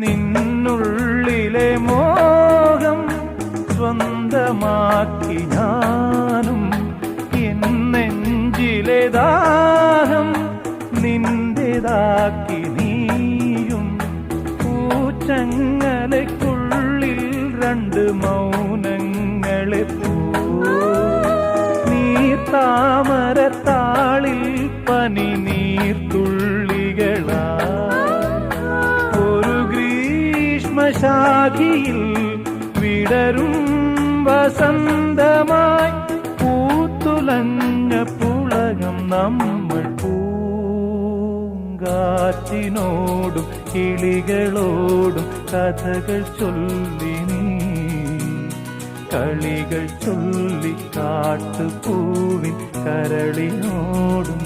നിന്നുള്ളിലെ മോഹം സ്വന്തമാക്കി ഞാനും, എൻ നെഞ്ചിലെ ദാഹം നിന്റേതാക്കി നീയും. പൂച്ചങ്ങലയ്ക്കുള്ളിൽ രണ്ട് മൗനങ്ങളെ നീർത്താമരത്താളിൽ പനി നീർത്തുള്ളികളാ. ഒരു ഗ്രീഷ്മശാഖിയിൽ വിടരും വസന്തമായി പൂത്തുലഞ്ഞ പുളകം നമ്മൾ. പൂങ്കാറ്റിനോടും കിളികളോടും കഥകൾ ചൊല്ലി നീ, കളികൾ ചൊല്ലി കാട്ടുപൂവിൻ കരളിനോടും.